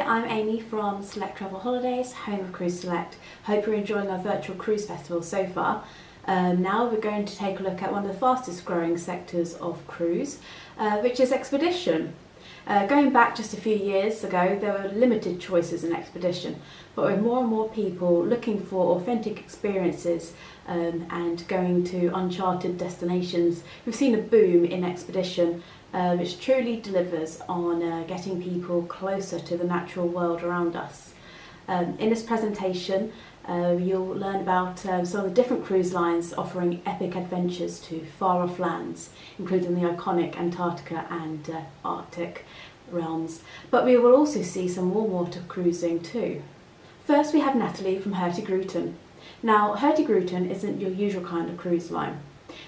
I'm Amy from Select Travel Holidays, home of Cruise Select. Hope you're enjoying our virtual cruise festival so far. Now we're going to take a look at one of the fastest growing sectors of cruise, which is expedition. Going back just a few years ago, there were limited choices in expedition, but with more and more people looking for authentic experiences and going to uncharted destinations, we've seen a boom in expedition, which truly delivers on getting people closer to the natural world around us. In this presentation, you'll learn about some of the different cruise lines offering epic adventures to far-off lands, including the iconic Antarctica and Arctic realms. But we will also see some warm water cruising too. First, we have Natalie from Hurtigruten. Now, Hurtigruten isn't your usual kind of cruise line.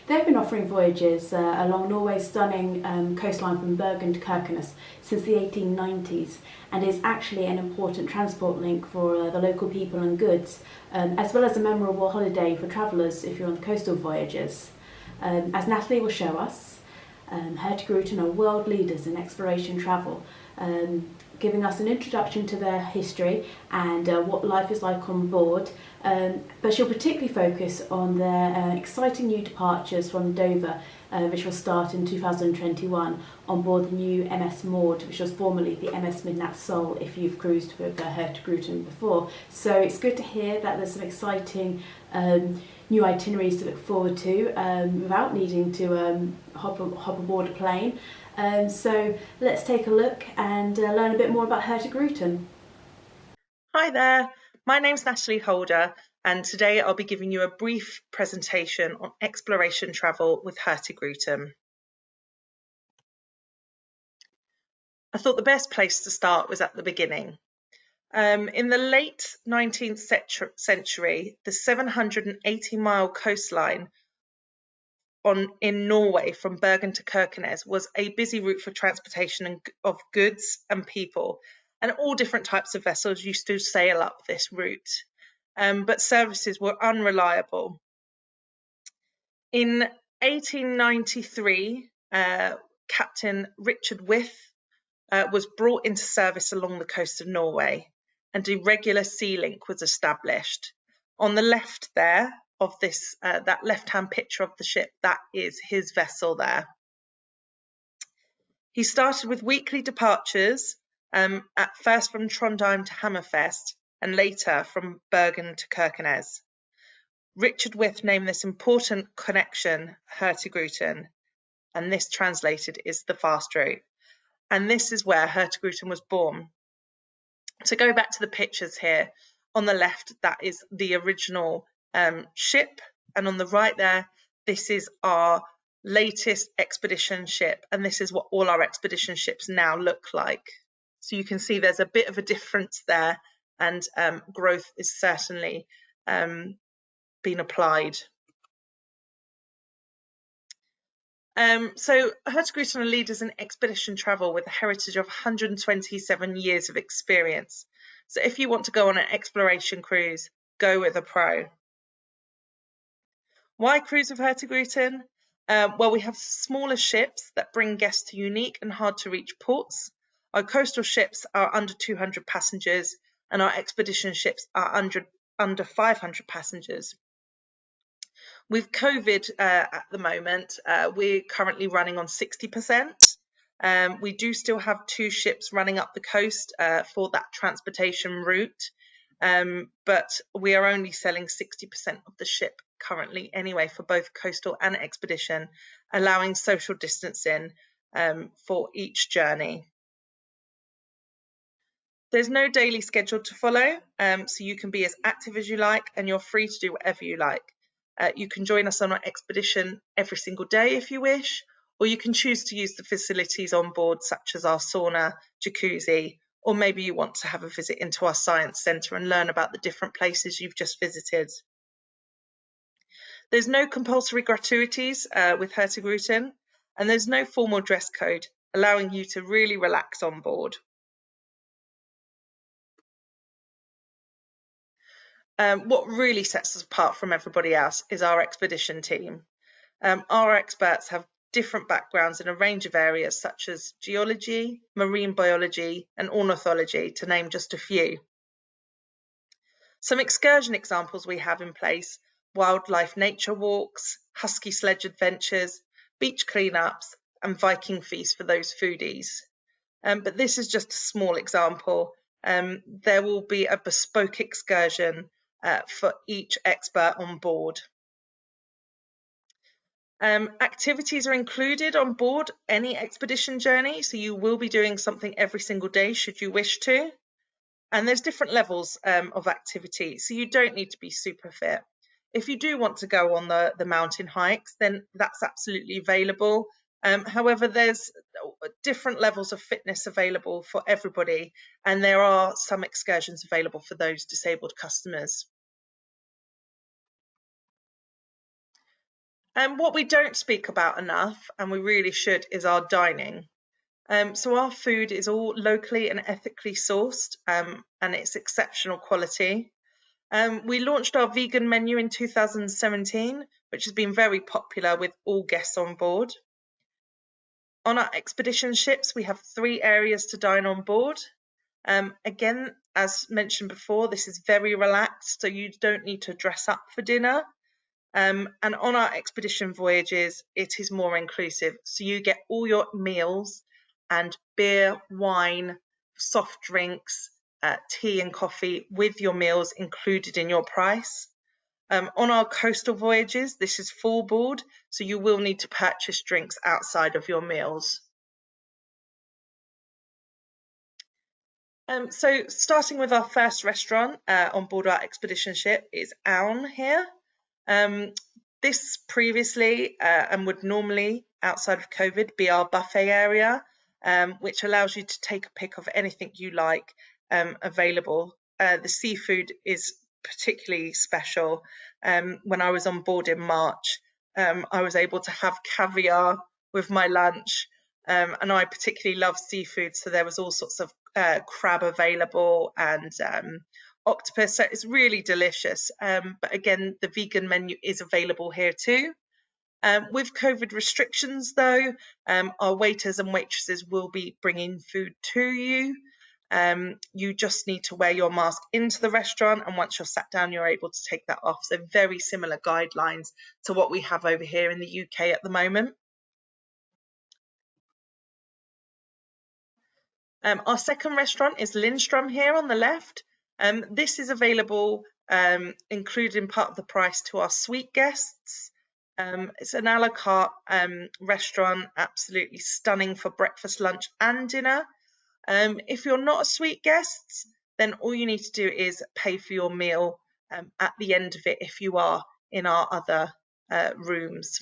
They've been offering voyages along Norway's stunning coastline from Bergen to Kirkenes since the 1890s, and is actually an important transport link for the local people and goods, as well as a memorable holiday for travellers if you're on the coastal voyages. As Natalie will show us, Hurtigruten are world leaders in exploration travel, giving us an introduction to their history and what life is like on board, but she'll particularly focus on their exciting new departures from Dover, which will start in 2021 on board the new MS Maud, which was formerly the MS Midnight Soul if you've cruised with Hurtigruten before. So it's good to hear that there's some exciting new itineraries to look forward to without needing to hop aboard a plane. So let's take a look and learn a bit more about Hurtigruten. Hi there, my name's Natalie Holder, and today I'll be giving you a brief presentation on exploration travel with Hurtigruten. I thought the best place to start was at the beginning. In the late 19th century, the 780-mile coastline in Norway from Bergen to Kirkenes was a busy route for transportation of goods and people, and all different types of vessels used to sail up this route, but services were unreliable. In 1893, Captain Richard With was brought into service along the coast of Norway, and a regular sea link was established. On the left there of this, that left-hand picture of the ship, that is his vessel there. He started with weekly departures, at first from Trondheim to Hammerfest, and later from Bergen to Kirkenes. Richard With named this important connection Hurtigruten, and this translated is the fast route. And this is where Hurtigruten was born. To go back to the pictures here, on the left, that is the original ship, and on the right there, this is our latest expedition ship, and this is what all our expedition ships now look like. So you can see there's a bit of a difference there, and growth is certainly been applied. So Hurtigruten are leaders in expedition travel with a heritage of 127 years of experience. So if you want to go on an exploration cruise, go with a pro. Why cruise with Hurtigruten? Well, we have smaller ships that bring guests to unique and hard to reach ports. Our coastal ships are under 200 passengers, and our expedition ships are under 500 passengers. With COVID at the moment, we're currently running on 60%. We do still have 2 ships running up the coast for that transportation route, but we are only selling 60% of the ship currently anyway for both coastal and expedition, allowing social distancing for each journey. There's no daily schedule to follow, so you can be as active as you like, and you're free to do whatever you like. You can join us on our expedition every single day if you wish, or you can choose to use the facilities on board, such as our sauna, jacuzzi, or maybe you want to have a visit into our science centre and learn about the different places you've just visited. There's no compulsory gratuities with Hurtigruten, and there's no formal dress code, allowing you to really relax on board. What really sets us apart from everybody else is our expedition team. Our experts have different backgrounds in a range of areas such as geology, marine biology, and ornithology, to name just a few. Some excursion examples we have in place: wildlife nature walks, husky sledge adventures, beach cleanups, and Viking feasts for those foodies. But this is just a small example. There will be a bespoke excursion for each expert on board. Activities are included on board any expedition journey, so you will be doing something every single day should you wish to. And there's different levels of activity, so you don't need to be super fit. If you do want to go on the mountain hikes, then that's absolutely available. However, there's different levels of fitness available for everybody, and there are some excursions available for those disabled customers. And what we don't speak about enough, and we really should, is our dining. So our food is all locally and ethically sourced, and it's exceptional quality. We launched our vegan menu in 2017, which has been very popular with all guests on board. On our expedition ships, we have 3 areas to dine on board. Again, as mentioned before, this is very relaxed, so you don't need to dress up for dinner. And on our expedition voyages, it is more inclusive. So you get all your meals and beer, wine, soft drinks, tea and coffee with your meals included in your price. On our coastal voyages, this is full board, so you will need to purchase drinks outside of your meals. So starting with our first restaurant on board our expedition ship is Aun here. This previously and would normally, outside of COVID, be our buffet area, which allows you to take a pick of anything you like available. The seafood is particularly special. When I was on board in March, I was able to have caviar with my lunch, and I particularly love seafood, so there was all sorts of crab available and octopus, so it's really delicious. But again, the vegan menu is available here too. With COVID restrictions though, our waiters and waitresses will be bringing food to you. You just need to wear your mask into the restaurant, and once you're sat down, you're able to take that off. So very similar guidelines to what we have over here in the UK at the moment. Our second restaurant is Lindstrom here on the left. This is available including part of the price to our suite guests. It's an a la carte restaurant, absolutely stunning for breakfast, lunch and dinner. If you're not a suite guest, then all you need to do is pay for your meal at the end of it if you are in our other rooms.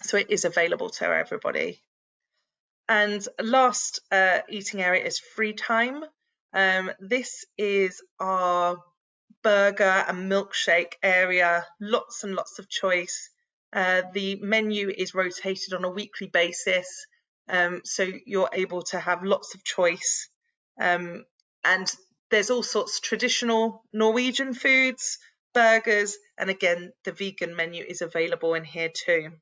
So it is available to everybody. And last eating area is Free Time. This is our burger and milkshake area, lots and lots of choice. The menu is rotated on a weekly basis, so you're able to have lots of choice. And there's all sorts of traditional Norwegian foods, burgers, and again, the vegan menu is available in here too.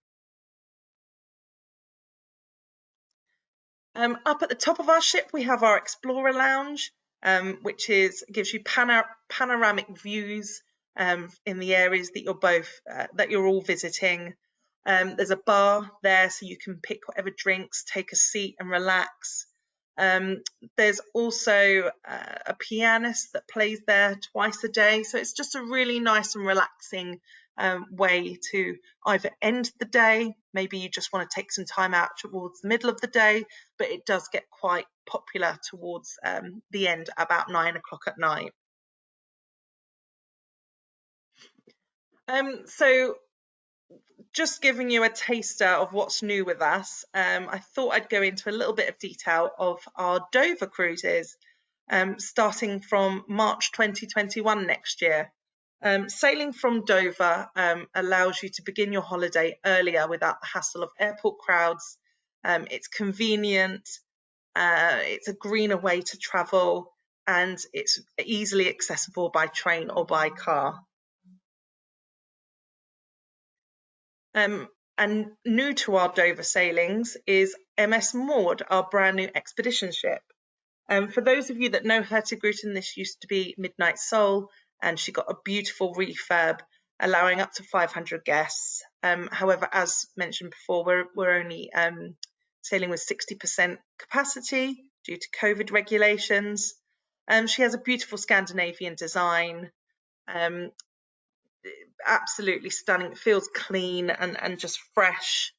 Up at the top of our ship, we have our Explorer Lounge, which gives you panoramic views in the areas that you're all visiting. There's a bar there, so you can pick whatever drinks, take a seat, and relax. There's also a pianist that plays there twice a day, so it's just a really nice and relaxing way to either end the day. Maybe you just want to take some time out towards the middle of the day, but it does get quite popular towards the end, about 9 o'clock at night. So just giving you a taster of what's new with us, I thought I'd go into a little bit of detail of our Dover cruises, starting from March 2021 next year. Sailing from Dover allows you to begin your holiday earlier without the hassle of airport crowds. It's convenient, it's a greener way to travel, and it's easily accessible by train or by car. And new to our Dover sailings is MS Maud, our brand new expedition ship. For those of you that know Hurtigruten, this used to be Midnight Soul, and she got a beautiful refurb, allowing up to 500 guests. However, as mentioned before, we're only sailing with 60% capacity due to COVID regulations. She has a beautiful Scandinavian design, absolutely stunning. It feels clean and just fresh.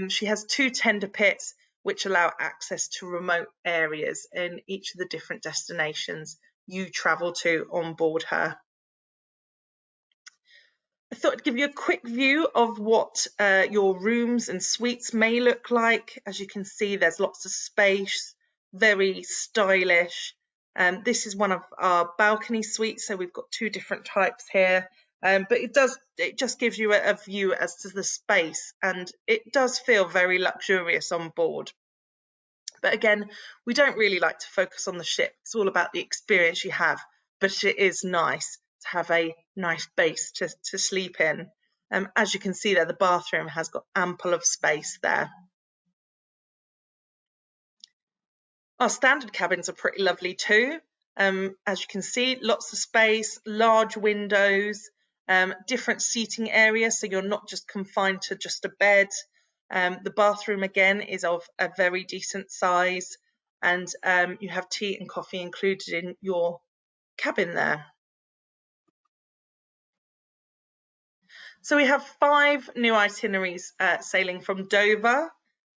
She has 2 tender pits which allow access to remote areas in each of the different destinations you travel to on board her. I thought I'd give you a quick view of what your rooms and suites may look like. As you can see, there's lots of space, very stylish. This is one of our balcony suites, so we've got 2 different types here. But it just gives you a view as to the space, and it does feel very luxurious on board. But again, we don't really like to focus on the ship. It's all about the experience you have, but it is nice to have a nice base to sleep in. As you can see there, the bathroom has got ample of space there. Our standard cabins are pretty lovely too. As you can see, lots of space, large windows, different seating areas, so you're not just confined to just a bed. The bathroom again is of a very decent size, and you have tea and coffee included in your cabin there. So we have 5 new itineraries sailing from Dover,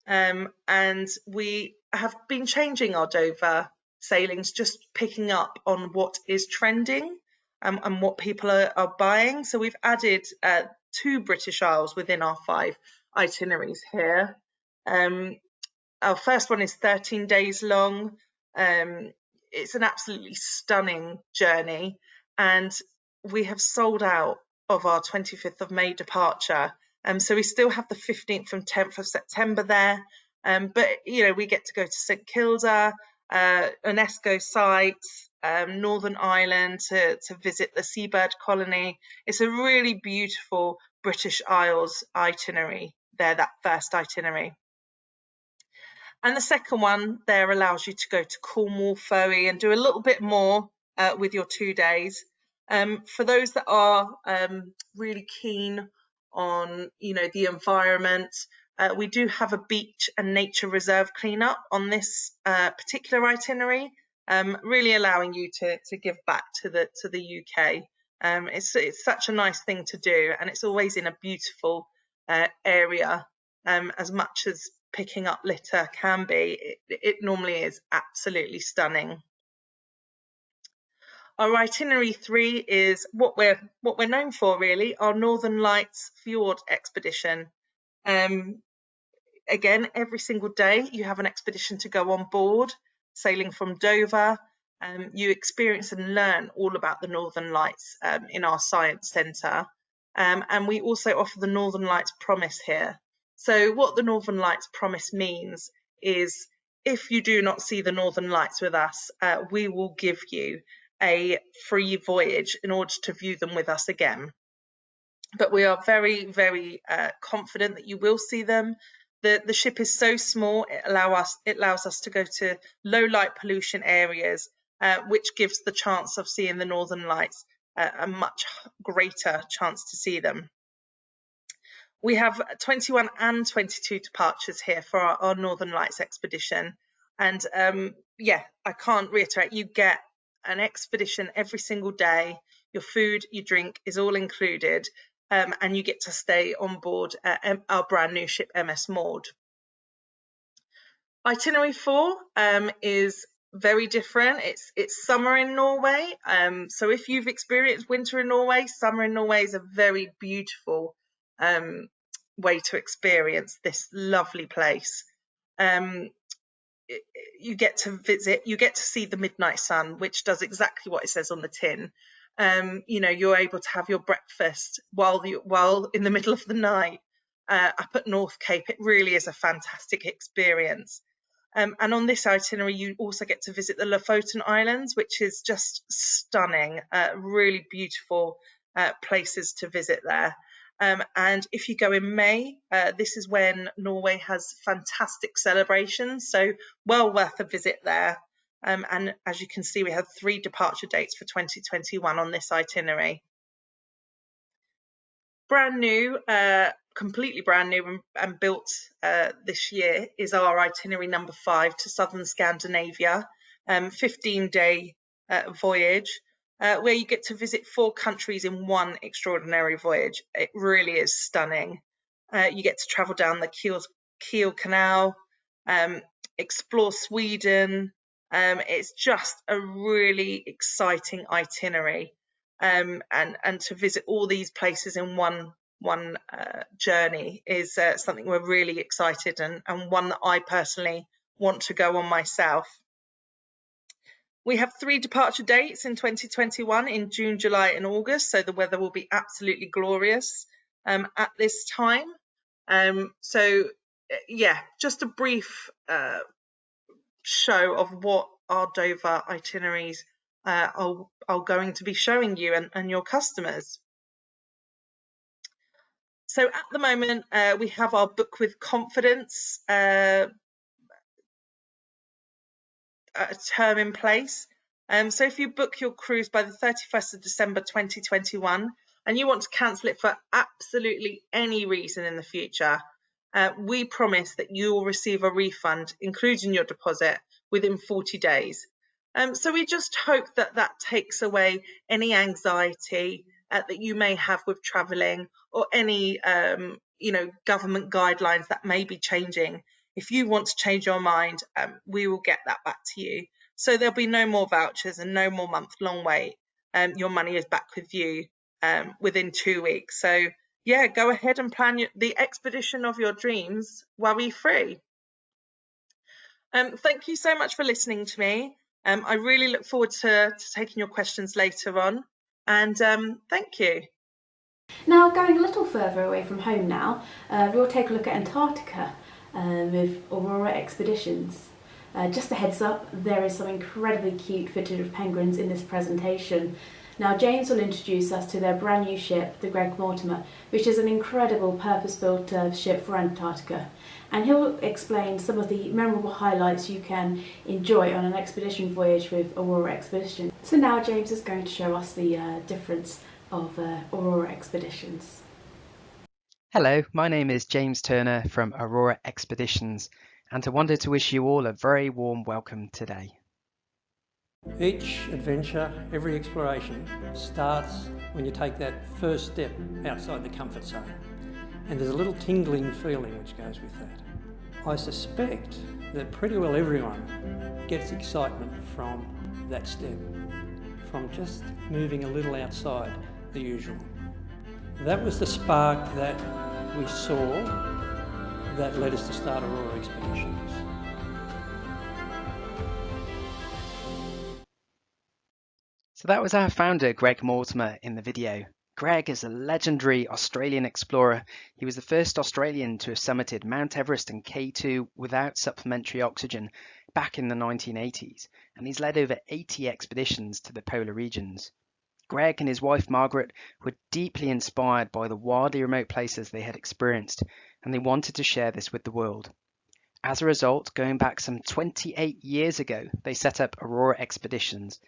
and we have been changing our Dover sailings, just picking up on what is trending and what people are buying. So we've added 2 British Isles within our 5 itineraries here. Our first one is 13 days long. It's an absolutely stunning journey, and we have sold out of our 25th of May departure. So we still have the 15th and 10th of September there. But, you know, we get to go to St Kilda, UNESCO sites, Northern Ireland to visit the seabird colony. It's a really beautiful British Isles itinerary there, that first itinerary. And the second one there allows you to go to Cornwall Ferry and do a little bit more with your 2 days. For those that are really keen on, you know, the environment, we do have a beach and nature reserve cleanup on this particular itinerary, really allowing you to give back to the UK. It's such a nice thing to do, and it's always in a beautiful area. As much as picking up litter can be, it normally is absolutely stunning. Our itinerary 3 is what we're known for, really, our Northern Lights Fjord expedition. Again, every single day you have an expedition to go on board, sailing from Dover. You experience and learn all about the Northern Lights in our science centre. And we also offer the Northern Lights Promise here. So what the Northern Lights Promise means is, if you do not see the Northern Lights with us, we will give you a free voyage in order to view them with us again. But we are very, very confident that you will see them. The ship is so small, it allows us to go to low light pollution areas, which gives the chance of seeing the Northern Lights a much greater chance to see them. We have 21 and 22 departures here for our Northern Lights expedition. And yeah, I can't reiterate, you get an expedition every single day. Your food, your drink is all included, and you get to stay on board our brand new ship, MS Maud. Itinerary 4 is very different. It's summer in Norway. So if you've experienced winter in Norway, summer in Norway is a very beautiful way to experience this lovely place. You get to visit, you get to see the midnight sun, which does exactly what it says on the tin. You know, you're able to have your breakfast while in the middle of the night up at North Cape. It really is a fantastic experience. And on this itinerary, you also get to visit the Lofoten Islands, which is just stunning, really beautiful places to visit there. And if you go in May, this is when Norway has fantastic celebrations, so well worth a visit there. And as you can see, we have 3 departure dates for 2021 on this itinerary. Brand new, completely brand new and built this year is our itinerary number 5 to southern Scandinavia, 15-day voyage, where you get to visit 4 countries in one extraordinary voyage. It really is stunning. You get to travel down the Kiel Canal, explore Sweden. It's just a really exciting itinerary. And to visit all these places in one journey is something we're really excited and one that I personally want to go on myself. We have 3 departure dates in 2021 in June, July and August, so the weather will be absolutely glorious at this time. So yeah, just a brief show of what our Dover itineraries are going to be showing you and your customers. So at the moment, we have our Book with Confidence term in place. So if you book your cruise by the 31st of December 2021 and you want to cancel it for absolutely any reason in the future, we promise that you will receive a refund, including your deposit, within 40 days. So we just hope that that takes away any anxiety that you may have with travelling, or any government guidelines that may be changing. If you want to change your mind, we will get that back to you. So there'll be no more vouchers and no more month-long wait. Your money is back with you within 2 weeks. So yeah, go ahead and plan the expedition of your dreams worry-free. Thank you so much for listening to me. I really look forward to taking your questions later on. And thank you. Now, going a little further away from home now, we'll take a look at Antarctica with Aurora Expeditions. Just a heads up, there is some incredibly cute footage of penguins in this presentation. Now, James will introduce us to their brand new ship, the Greg Mortimer, which is an incredible purpose-built ship for Antarctica. And he'll explain some of the memorable highlights you can enjoy on an expedition voyage with Aurora Expeditions. So now James is going to show us the difference of Aurora Expeditions. Hello, my name is James Turner from Aurora Expeditions, and I wanted to wish you all a very warm welcome today. Each adventure, every exploration starts when you take that first step outside the comfort zone. And there's a little tingling feeling which goes with that. I suspect that pretty well everyone gets excitement from that step, from just moving a little outside the usual. That was the spark that we saw that led us to start Aurora Expeditions. So that was our founder, Greg Mortimer, in the video. Greg is a legendary Australian explorer. He was the first Australian to have summited Mount Everest and K2 without supplementary oxygen back in the 1980s, and he's led over 80 expeditions to the polar regions. Greg and his wife Margaret were deeply inspired by the wildly remote places they had experienced, and they wanted to share this with the world. As a result, going back some 28 years ago, they set up Aurora Expeditions,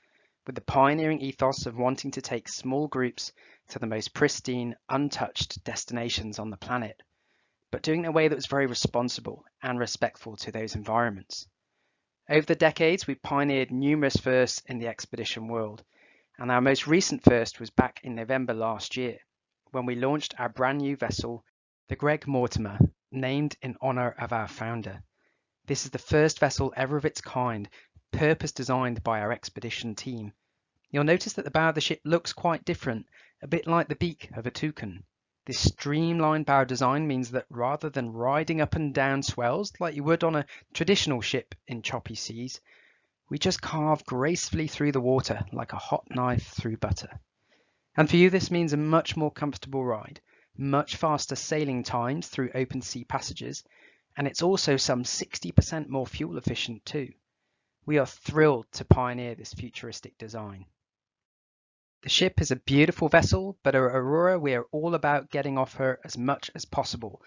with the pioneering ethos of wanting to take small groups to the most pristine, untouched destinations on the planet, but doing it in a way that was very responsible and respectful to those environments. Over the decades, we pioneered numerous firsts in the expedition world, and our most recent first was back in November last year, when we launched our brand new vessel, the Greg Mortimer, named in honour of our founder. This is the first vessel ever of its kind, purpose designed by our expedition team. You'll notice that the bow of the ship looks quite different, a bit like the beak of a toucan. This streamlined bow design means that rather than riding up and down swells like you would on a traditional ship in choppy seas, we just carve gracefully through the water like a hot knife through butter. And for you, this means a much more comfortable ride, much faster sailing times through open sea passages, and it's also some 60% more fuel efficient too. We are thrilled to pioneer this futuristic design. The ship is a beautiful vessel, but at Aurora we are all about getting off her as much as possible,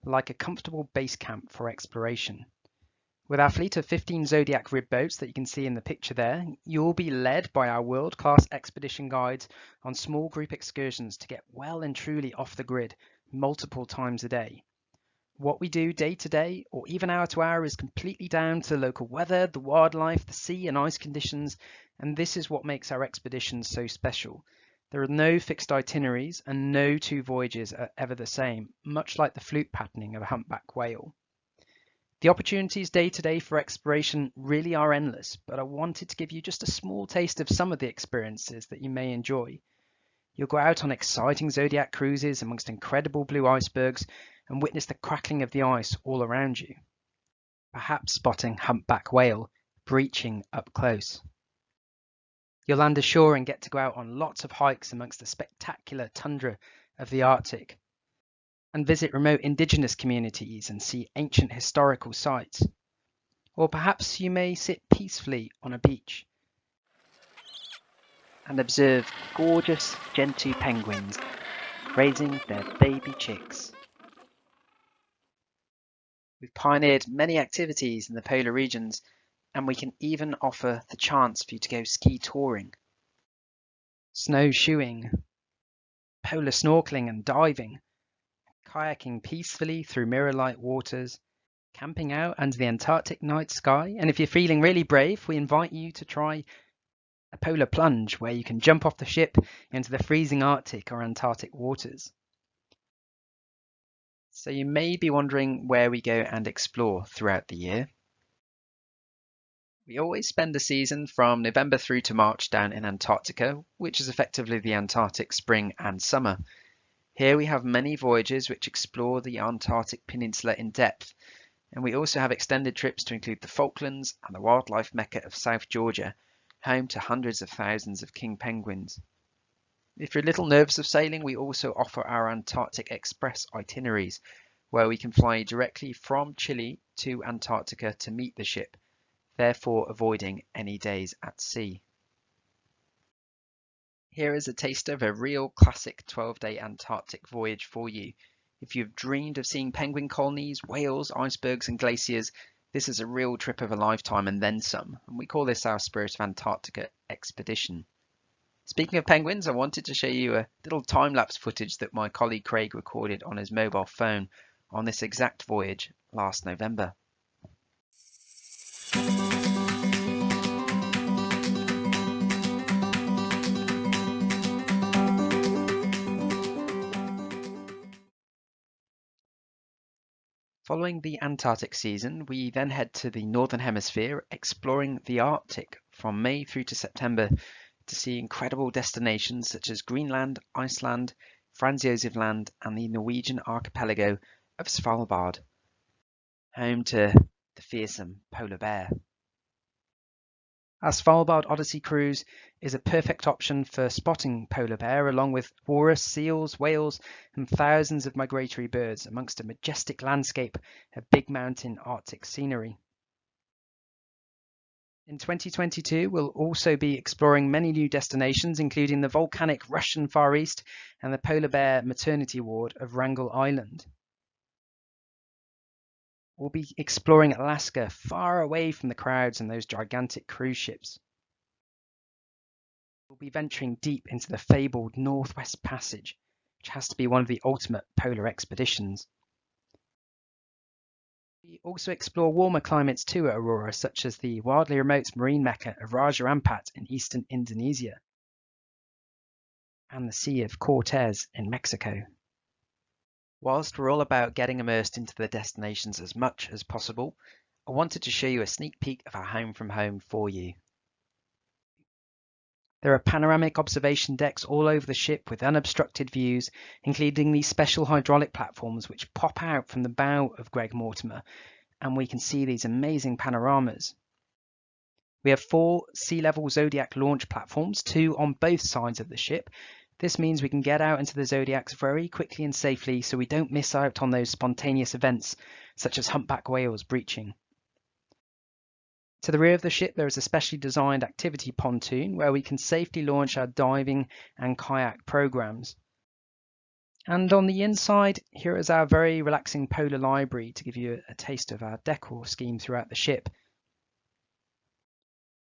like a comfortable base camp for exploration. With our fleet of 15 Zodiac rib boats that you can see in the picture there, you'll be led by our world-class expedition guides on small group excursions to get well and truly off the grid multiple times a day. What we do day to day, or even hour to hour, is completely down to the local weather, the wildlife, the sea and ice conditions, and this is what makes our expeditions so special. There are no fixed itineraries, and no two voyages are ever the same, much like the flute patterning of a humpback whale. The opportunities day to day for exploration really are endless, but I wanted to give you just a small taste of some of the experiences that you may enjoy. You'll go out on exciting Zodiac cruises amongst incredible blue icebergs and witness the crackling of the ice all around you, perhaps spotting humpback whale breaching up close. You'll land ashore and get to go out on lots of hikes amongst the spectacular tundra of the Arctic, and visit remote indigenous communities and see ancient historical sites. Or perhaps you may sit peacefully on a beach and observe gorgeous gentoo penguins raising their baby chicks. We've pioneered many activities in the polar regions, and we can even offer the chance for you to go ski touring, snowshoeing, polar snorkeling and diving, kayaking peacefully through mirror-like waters, camping out under the Antarctic night sky, and if you're feeling really brave, we invite you to try a polar plunge where you can jump off the ship into the freezing Arctic or Antarctic waters. So you may be wondering where we go and explore throughout the year. We always spend the season from November through to March down in Antarctica, which is effectively the Antarctic spring and summer. Here we have many voyages which explore the Antarctic Peninsula in depth, and we also have extended trips to include the Falklands and the wildlife mecca of South Georgia, home to hundreds of thousands of king penguins. If you're a little nervous of sailing, we also offer our Antarctic Express itineraries, where we can fly directly from Chile to Antarctica to meet the ship, therefore avoiding any days at sea. Here is a taster of a real classic 12-day Antarctic voyage for you. If you've dreamed of seeing penguin colonies, whales, icebergs and glaciers, this is a real trip of a lifetime and then some, and we call this our Spirit of Antarctica expedition. Speaking of penguins, I wanted to show you a little time-lapse footage that my colleague Craig recorded on his mobile phone on this exact voyage last November. Following the Antarctic season, we then head to the Northern Hemisphere, exploring the Arctic from May through to September to see incredible destinations such as Greenland, Iceland, Franz Josef Land and the Norwegian archipelago of Svalbard, home to the fearsome polar bear. Our Svalbard Odyssey cruise is a perfect option for spotting polar bear along with walrus, seals, whales and thousands of migratory birds amongst a majestic landscape of big mountain Arctic scenery. In 2022, we'll also be exploring many new destinations, including the volcanic Russian Far East and the polar bear maternity ward of Wrangel Island. We'll be exploring Alaska, far away from the crowds and those gigantic cruise ships. We'll be venturing deep into the fabled Northwest Passage, which has to be one of the ultimate polar expeditions. We also explore warmer climates too at Aurora, such as the wildly remote marine mecca of Raja Ampat in eastern Indonesia and the Sea of Cortez in Mexico. Whilst we're all about getting immersed into the destinations as much as possible, I wanted to show you a sneak peek of our home from home for you. There are panoramic observation decks all over the ship with unobstructed views, including these special hydraulic platforms which pop out from the bow of Greg Mortimer, and we can see these amazing panoramas. We have 4 sea-level Zodiac launch platforms, 2 on both sides of the ship. This means we can get out into the Zodiacs very quickly and safely so we don't miss out on those spontaneous events, such as humpback whales breaching. To the rear of the ship, there is a specially designed activity pontoon where we can safely launch our diving and kayak programs. And on the inside, here is our very relaxing polar library to give you a taste of our decor scheme throughout the ship.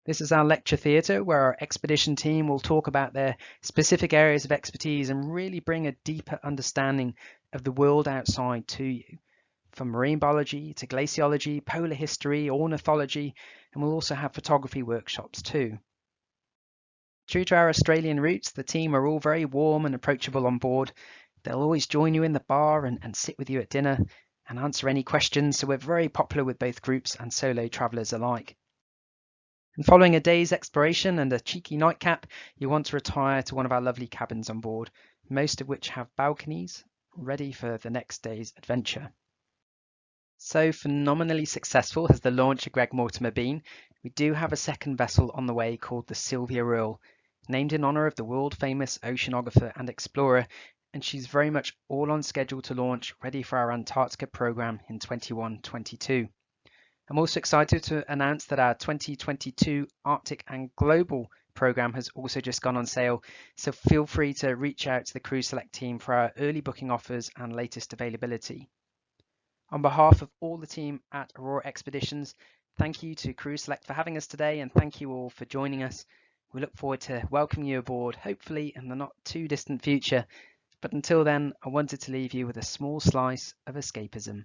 This is our lecture theatre where our expedition team will talk about their specific areas of expertise and really bring a deeper understanding of the world outside to you, from marine biology to glaciology, polar history, ornithology, and we'll also have photography workshops too. True to our Australian roots, the team are all very warm and approachable on board. They'll always join you in the bar and sit with you at dinner and answer any questions, so we're very popular with both groups and solo travellers alike. And following a day's exploration and a cheeky nightcap, you want to retire to one of our lovely cabins on board, most of which have balconies, ready for the next day's adventure. So phenomenally successful has the launch of Greg Mortimer been. We do have a second vessel on the way called the Sylvia Earle, named in honour of the world-famous oceanographer and explorer, and she's very much all on schedule to launch, ready for our Antarctica programme in 21-22. I'm also excited to announce that our 2022 Arctic and Global programme has also just gone on sale, so feel free to reach out to the Cruise Select team for our early booking offers and latest availability. On behalf of all the team at Aurora Expeditions, thank you to Cruise Select for having us today, and thank you all for joining us. We look forward to welcoming you aboard, hopefully in the not too distant future, but until then, I wanted to leave you with a small slice of escapism.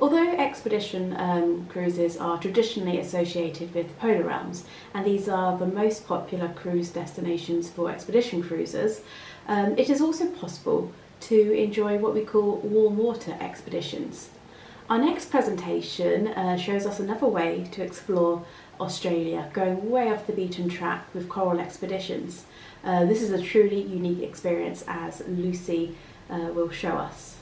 Although expedition cruises are traditionally associated with polar realms, and these are the most popular cruise destinations for expedition cruisers, it is also possible to enjoy what we call warm water expeditions. Our next presentation shows us another way to explore Australia, going way off the beaten track with Coral Expeditions. This is a truly unique experience, as Lucy will show us.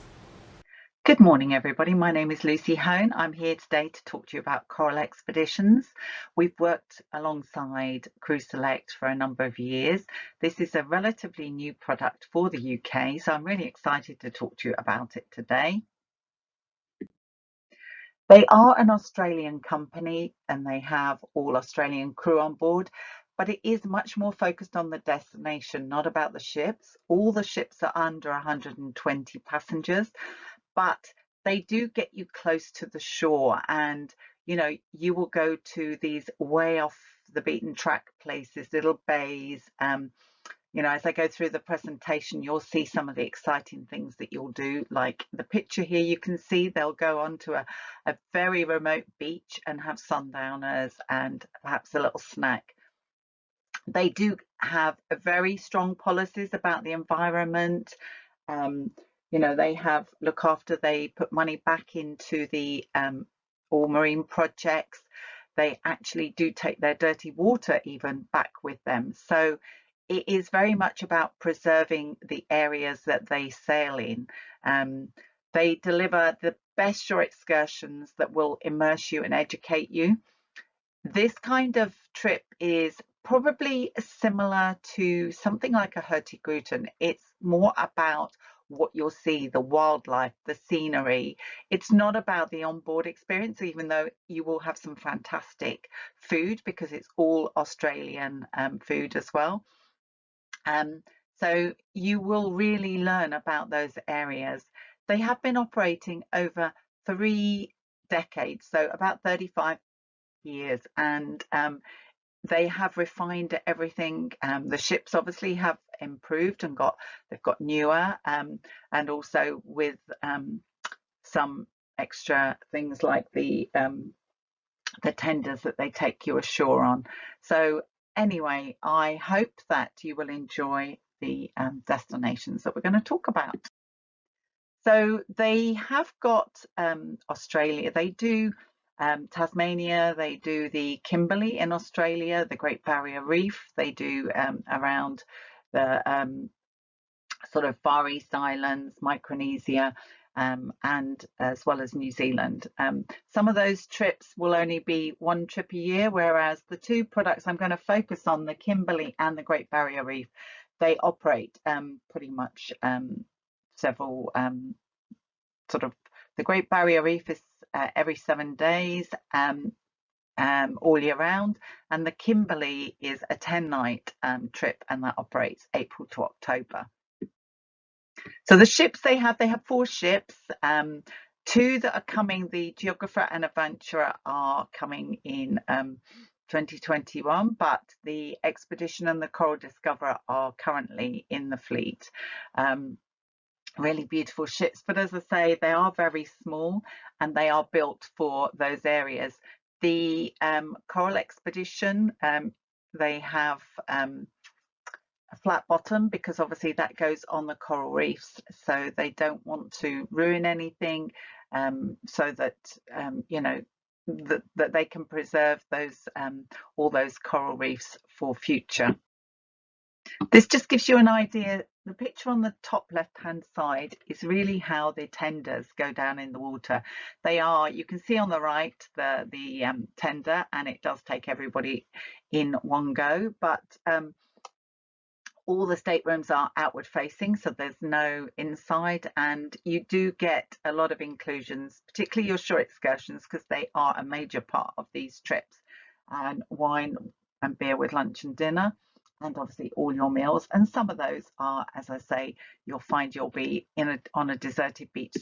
Good morning, everybody. My name is Lucy Hone. I'm here today to talk to you about Coral Expeditions. We've worked alongside Cruise Select for a number of years. This is a relatively new product for the UK, so I'm really excited to talk to you about it today. They are an Australian company and they have all Australian crew on board, but it is much more focused on the destination, not about the ships. All the ships are under 120 passengers. But they do get you close to the shore, and you will go to these way off the beaten track places, little bays. As I go through the presentation, you'll see some of the exciting things that you'll do. Like the picture here, you can see they'll go onto a very remote beach and have sundowners and perhaps a little snack. They do have a very strong policies about the environment. They look after, they put money back into the all marine projects. They actually do take their dirty water even back with them. So it is very much about preserving the areas that they sail in. They deliver the best shore excursions that will immerse you and educate you. This kind of trip is probably similar to something like a Hurtigruten. It's more about what you'll see, the wildlife, the scenery. It's not about the onboard experience, even though you will have some fantastic food because it's all Australian food as well. So you will really learn about those areas. They have been operating over 3 decades, so about 35 years, and they have refined everything. The ships obviously have improved and they've got newer, and also with some extra things like the tenders that they take you ashore on. So anyway, I hope that you will enjoy the destinations that we're going to talk about. So they have got Australia. They do Tasmania, they do the Kimberley in Australia, the Great Barrier Reef, they do around the sort of Far East Islands, Micronesia, and as well as New Zealand. Some of those trips will only be 1 trip a year, whereas the 2 products I'm going to focus on, the Kimberley and the Great Barrier Reef, they operate pretty much several sort of, the Great Barrier Reef is every 7 days all year round, and the Kimberley is a 10-night trip, and that operates April to October. So the ships they have 4 ships, 2 that are coming, the Geographer and Adventurer are coming in 2021, but the Expedition and the Coral Discoverer are currently in the fleet. Really beautiful ships, but as I say, they are very small and they are built for those areas. The Coral Expedition, they have a flat bottom because obviously that goes on the coral reefs, so they don't want to ruin anything, so that you know, that they can preserve those all those coral reefs for future. This just gives you an idea. The picture on the top left hand side is really how the tenders go down in the water. They are, you can see on the right the tender, and it does take everybody in one go, but all the staterooms are outward facing, so there's no inside, and you do get a lot of inclusions, particularly your shore excursions, because they are a major part of these trips, and wine and beer with lunch and dinner, and obviously all your meals. And some of those are, as I say, you'll find you'll be on a deserted beach.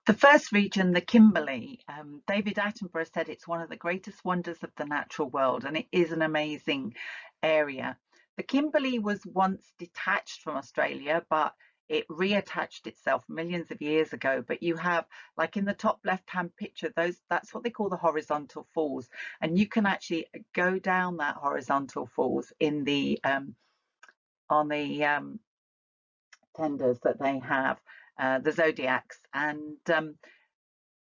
The first region, the Kimberley, David Attenborough said it's one of the greatest wonders of the natural world, and it is an amazing area. The Kimberley was once detached from Australia, but it reattached itself millions of years ago. But you have, like in the top left-hand picture, that's what they call the horizontal falls, and you can actually go down that horizontal falls in the on the tenders that they have, the Zodiacs, and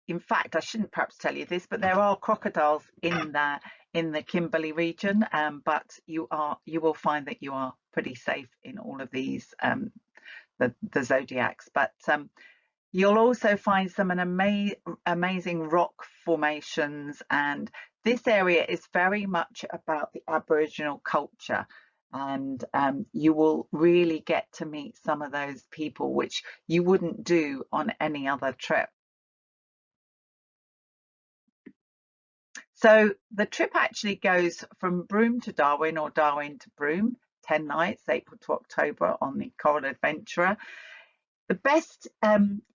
in fact, I shouldn't perhaps tell you this, but there are crocodiles in the Kimberley region, but you will find that you are pretty safe in all of these the Zodiacs. But you'll also find some amazing rock formations, and this area is very much about the Aboriginal culture, and you will really get to meet some of those people which you wouldn't do on any other trip. So the trip actually goes from Broome to Darwin, or Darwin to Broome, 10 nights, April to October on the Coral Adventurer. The best,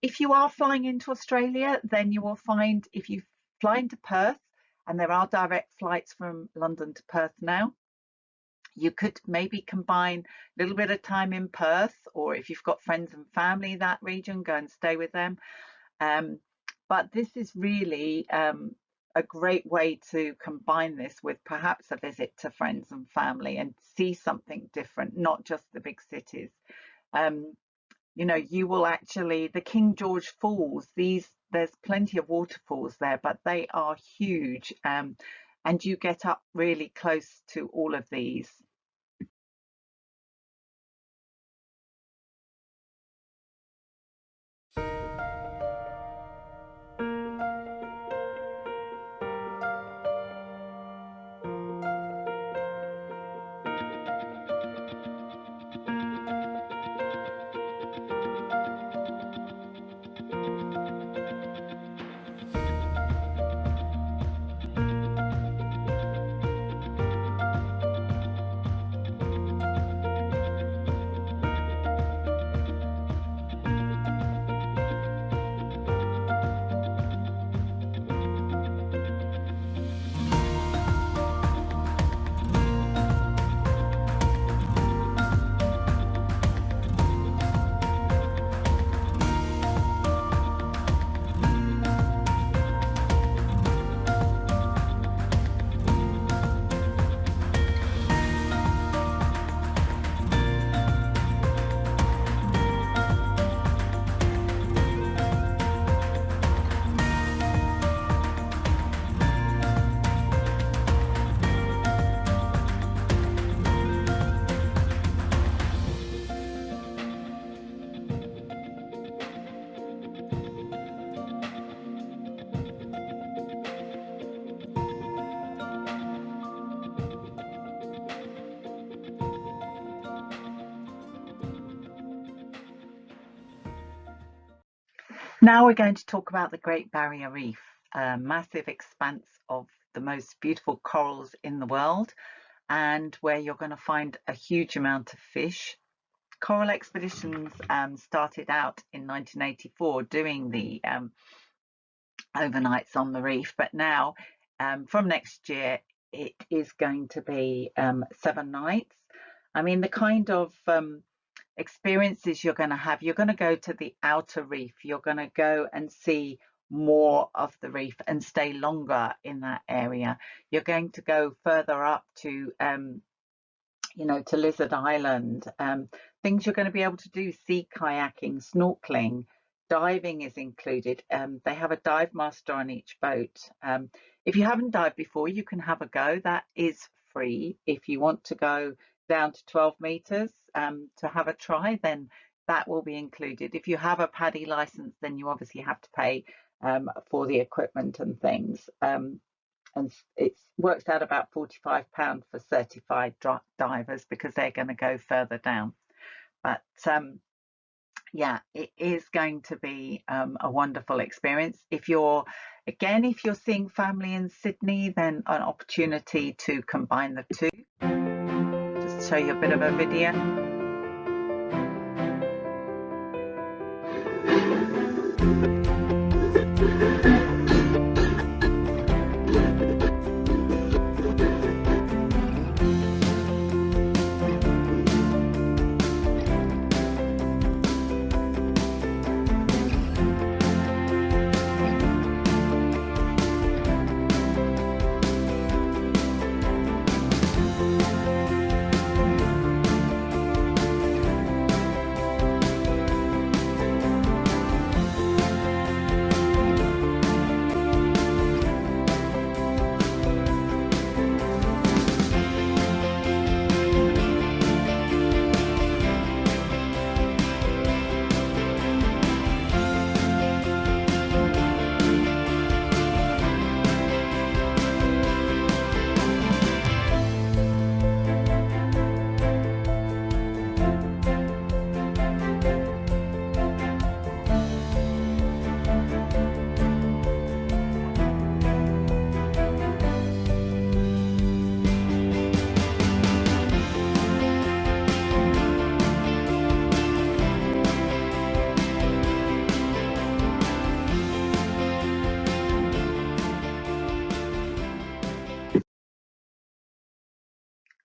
if you are flying into Australia, then you will find, if you fly into Perth, and there are direct flights from London to Perth now, you could maybe combine a little bit of time in Perth, or if you've got friends and family in that region, go and stay with them. But this is really a great way to combine this with perhaps a visit to friends and family and see something different, not just the big cities. You know, you will actually, the King George Falls, there's plenty of waterfalls there, but they are huge, and you get up really close to all of these. Now we're going to talk about the Great Barrier Reef, a massive expanse of the most beautiful corals in the world, and where you're going to find a huge amount of fish. Coral Expeditions started out in 1984 doing the overnights on the reef, but now from next year it is going to be 7 nights. I mean, the kind of experiences you're going to go to the outer reef, you're going to go and see more of the reef and stay longer in that area. You're going to go further up to to Lizard Island. Things you're going to be able to do: sea kayaking, snorkeling, diving is included. They have a dive master on each boat. If you haven't dived before, you can have a go. That is free. If you want to go down to 12 meters to have a try, then that will be included. If you have a PADI license, then you obviously have to pay for the equipment and things. And it works out about £45 for certified divers, because they're going to go further down. But yeah, it is going to be a wonderful experience. If you're seeing family in Sydney, then an opportunity to combine the two. Just show you a bit of a video.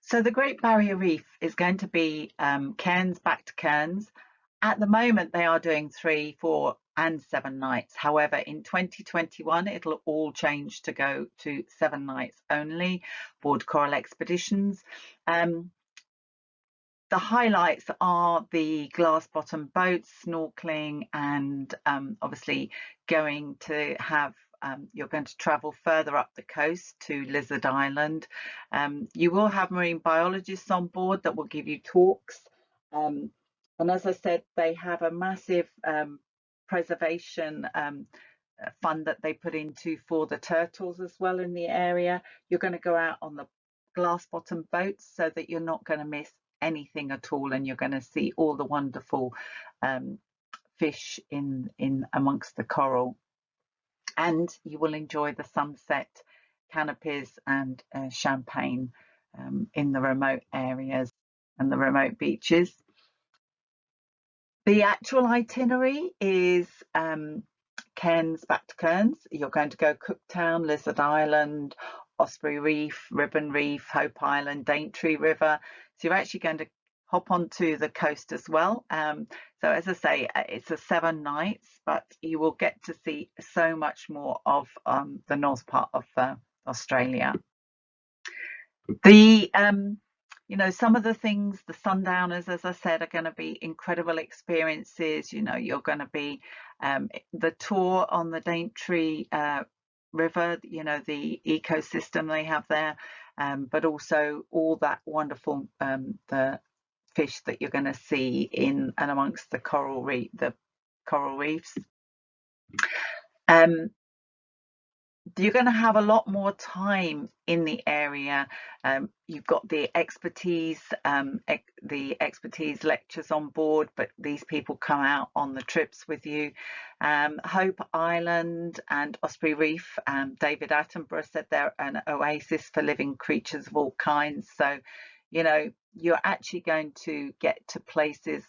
So the Great Barrier Reef is going to be cairns back to cairns. At the moment, they are doing 3, 4 and 7 nights. However, in 2021, it'll all change to go to 7 nights only aboard Coral Expeditions. The highlights are the glass bottom boats, snorkeling, and obviously going to have you're going to travel further up the coast to Lizard Island. You will have marine biologists on board that will give you talks. And as I said, they have a massive preservation fund that they put into for the turtles as well in the area. You're going to go out on the glass bottom boats so that you're not going to miss anything at all, and you're going to see all the wonderful fish in amongst the coral. And you will enjoy the sunset canopies and champagne in the remote areas and the remote beaches. The actual itinerary is cairns back to cairns. You're going to go Cooktown, Lizard Island, Osprey Reef, Ribbon Reef, Hope Island, Daintree River. So you're actually going to hop onto the coast as well. So as I say, it's a 7 nights, but you will get to see so much more of the north part of Australia. The some of the things, the sundowners, as I said, are going to be incredible experiences. You're going to be the tour on the Daintree River, the ecosystem they have there, but also all that wonderful the fish that you're going to see in and amongst the coral reefs. you're going to have a lot more time in the area. You've got the expertise lectures on board, but these people come out on the trips with you. Hope Island and Osprey Reef, David Attenborough said they're an oasis for living creatures of all kinds. So, you know, you're actually going to get to places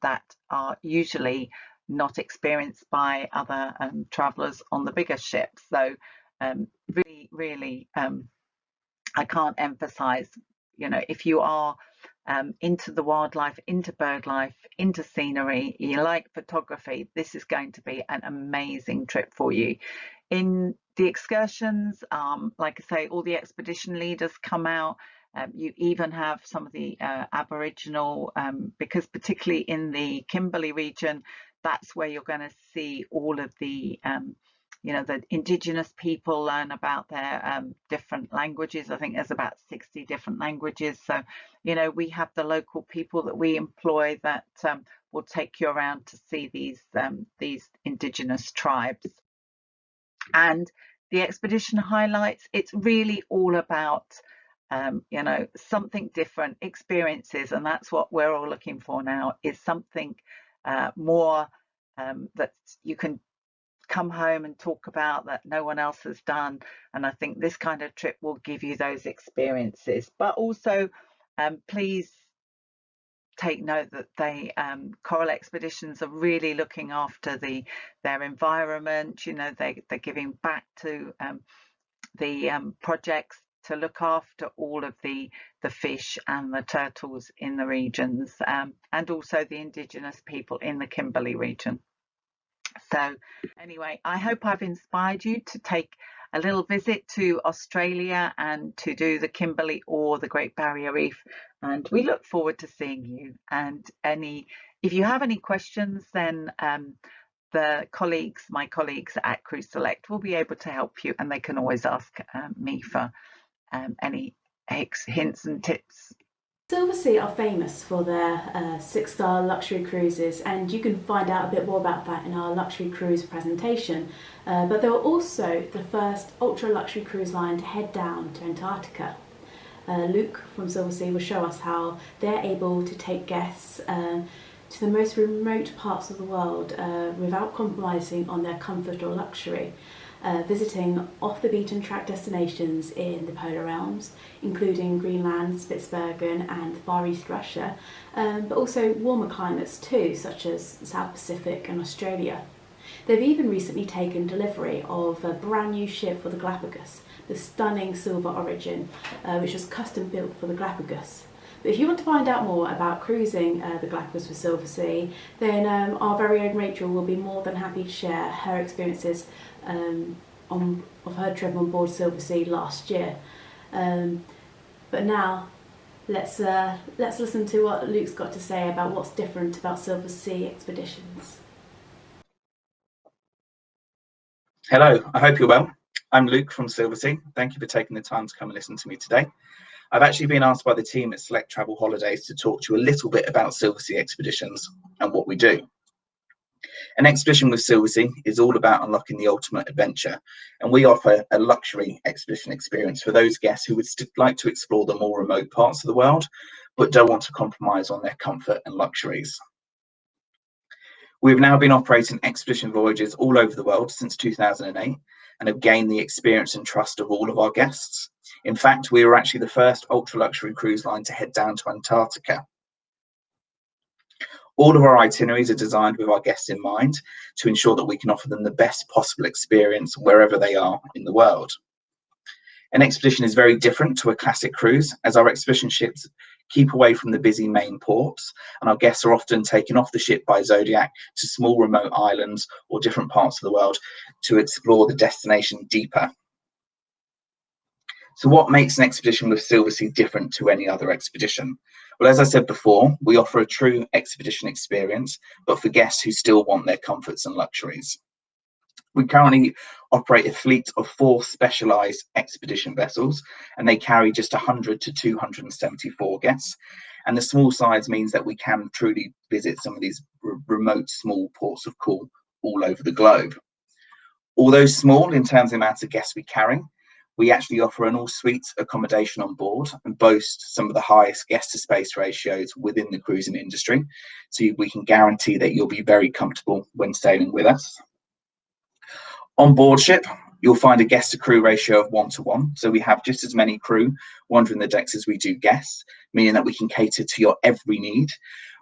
that are usually not experienced by other travellers on the bigger ships. So really, I can't emphasize, you know, if you are into the wildlife, into bird life, into scenery, you like photography, this is going to be an amazing trip for you. In the excursions, like I say, all the expedition leaders come out. You even have some of the Aboriginal, because particularly in the Kimberley region, that's where you're going to see all of the you know, the indigenous people learn about their different languages. I think there's about 60 different languages. So, you know, we have the local people that we employ that will take you around to see these indigenous tribes. And the expedition highlights, it's really all about you know, something different, experiences, and that's what we're all looking for now, is something more that you can come home and talk about, that no one else has done. And I think this kind of trip will give you those experiences. But also please take note that they Coral Expeditions are really looking after their environment. You know, they're giving back to the projects to look after all of the fish and the turtles in the regions, and also the indigenous people in the Kimberley region. So anyway, I hope I've inspired you to take a little visit to Australia and to do the Kimberley or the Great Barrier Reef. And we look forward to seeing you. And if you have any questions, then my colleagues at Cruise Select will be able to help you, and they can always ask me for any hints and tips. Silversea are famous for their 6-star luxury cruises, and you can find out a bit more about that in our luxury cruise presentation. But they were also the first ultra-luxury cruise line to head down to Antarctica. Luke from Silversea will show us how they're able to take guests to the most remote parts of the world without compromising on their comfort or luxury. Visiting off-the-beaten-track destinations in the polar realms, including Greenland, Spitsbergen and Far East Russia, but also warmer climates too, such as the South Pacific and Australia. They've even recently taken delivery of a brand new ship for the Galapagos, the stunning Silver Origin, which was custom built for the Galapagos. But if you want to find out more about cruising the Galapagos with Silversea, then our very own Rachel will be more than happy to share her experiences of her trip on board Silversea last year. But now, let's listen to what Luke's got to say about what's different about Silversea Expeditions. Hello, I hope you're well. I'm Luke from Silversea. Thank you for taking the time to come and listen to me today. I've actually been asked by the team at Select Travel Holidays to talk to you a little bit about Silversea Expeditions and what we do. An expedition with Silversea is all about unlocking the ultimate adventure, and we offer a luxury expedition experience for those guests who would like to explore the more remote parts of the world, but don't want to compromise on their comfort and luxuries. We've now been operating expedition voyages all over the world since 2008 and have gained the experience and trust of all of our guests. In fact, we were actually the first ultra-luxury cruise line to head down to Antarctica. All of our itineraries are designed with our guests in mind to ensure that we can offer them the best possible experience wherever they are in the world. An expedition is very different to a classic cruise, as our expedition ships keep away from the busy main ports, and our guests are often taken off the ship by Zodiac to small remote islands or different parts of the world to explore the destination deeper. So what makes an expedition with Silversea different to any other expedition? Well, as I said before, we offer a true expedition experience, but for guests who still want their comforts and luxuries. We currently operate a fleet of 4 specialised expedition vessels, and they carry just 100 to 274 guests. And the small size means that we can truly visit some of these remote small ports of call all over the globe. Although small in terms of the amount of guests we carry, we actually offer an all-suite accommodation on board and boast some of the highest guest-to-space ratios within the cruising industry. So we can guarantee that you'll be very comfortable when sailing with us. On board ship, you'll find a guest-to-crew ratio of 1:1. So we have just as many crew wandering the decks as we do guests, meaning that we can cater to your every need.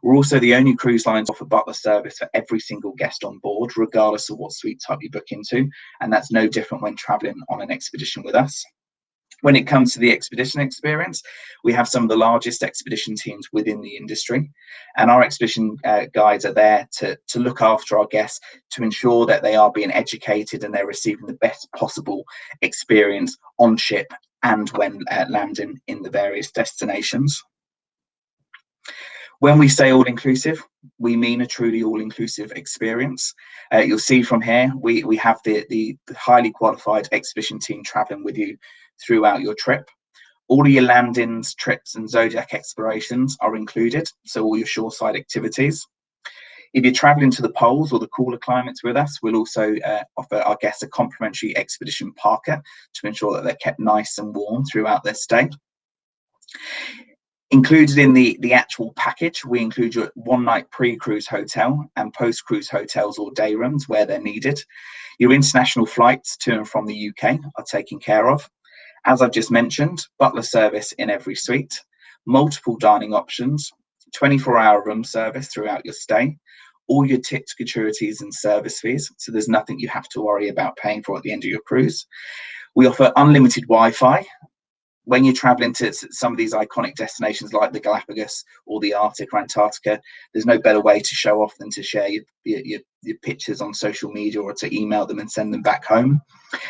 We're also the only cruise lines offer butler service for every single guest on board, regardless of what suite type you book into, and that's no different when traveling on an expedition with us. When it comes to the expedition experience, we have some of the largest expedition teams within the industry, and our expedition guides are there to look after our guests, to ensure that they are being educated and they're receiving the best possible experience on ship and when landing in the various destinations. When we say all-inclusive, we mean a truly all-inclusive experience. You'll see from here, we have the highly qualified expedition team traveling with you throughout your trip. All of your landings, trips, and Zodiac explorations are included, so all your shoreside activities. If you're traveling to the poles or the cooler climates with us, we'll also offer our guests a complimentary expedition parka to ensure that they're kept nice and warm throughout their stay. Included in the actual package, we include your one-night pre-cruise hotel and post-cruise hotels or day rooms where they're needed. Your international flights to and from the UK are taken care of. As I've just mentioned, butler service in every suite, multiple dining options, 24-hour room service throughout your stay, all your tips, gratuities and service fees, so there's nothing you have to worry about paying for at the end of your cruise. We offer unlimited Wi-Fi. When you're traveling to some of these iconic destinations like the Galapagos or the Arctic or Antarctica, there's no better way to show off than to share your pictures on social media or to email them and send them back home.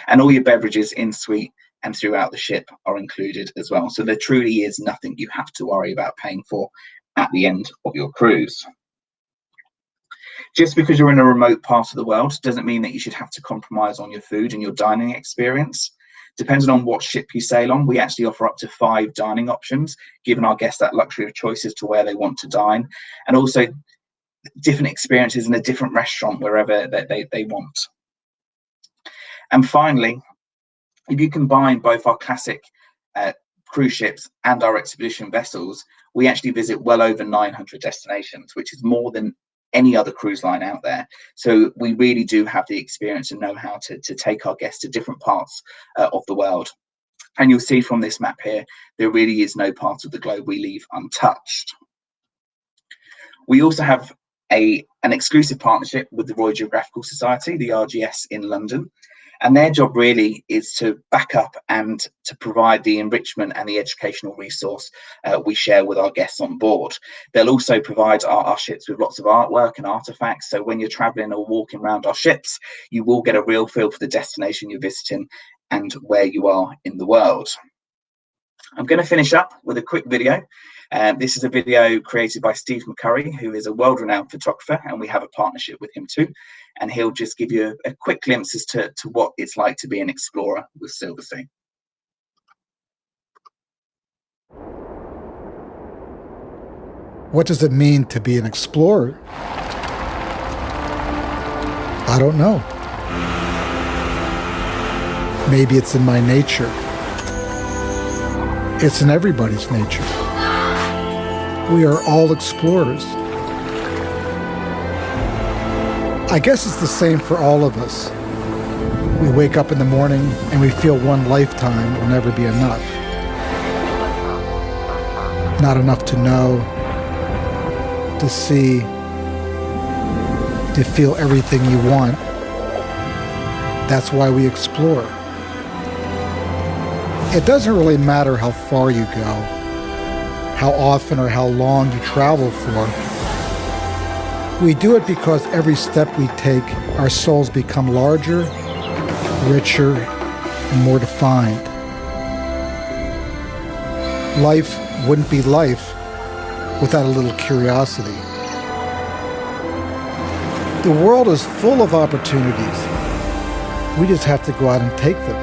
And all your beverages in suite and throughout the ship are included as well. So there truly is nothing you have to worry about paying for at the end of your cruise. Just because you're in a remote part of the world doesn't mean that you should have to compromise on your food and your dining experience. Depending on what ship you sail on, we actually offer up to 5 dining options, giving our guests that luxury of choices to where they want to dine, and also different experiences in a different restaurant wherever they want. And finally, if you combine both our classic cruise ships and our expedition vessels, we actually visit well over 900 destinations, which is more than any other cruise line out there. So we really do have the experience and know how to take our guests to different parts of the world. And you'll see from this map here, there really is no part of the globe we leave untouched. We also have an exclusive partnership with the Royal Geographical Society, the RGS in London. And their job really is to back up and to provide the enrichment and the educational resource we share with our guests on board. They'll also provide our ships with lots of artwork and artifacts. So when you're traveling or walking around our ships, you will get a real feel for the destination you're visiting and where you are in the world. I'm going to finish up with a quick video. This is a video created by Steve McCurry, who is a world-renowned photographer, and we have a partnership with him too. And he'll just give you a quick glimpse as to what it's like to be an explorer with Silversea. What does it mean to be an explorer? I don't know. Maybe it's in my nature. It's in everybody's nature. We are all explorers. I guess it's the same for all of us. We wake up in the morning and we feel one lifetime will never be enough. Not enough to know, to see, to feel everything you want. That's why we explore. It doesn't really matter how far you go, how often or how long you travel for. We do it because every step we take, our souls become larger, richer, and more defined. Life wouldn't be life without a little curiosity. The world is full of opportunities. We just have to go out and take them.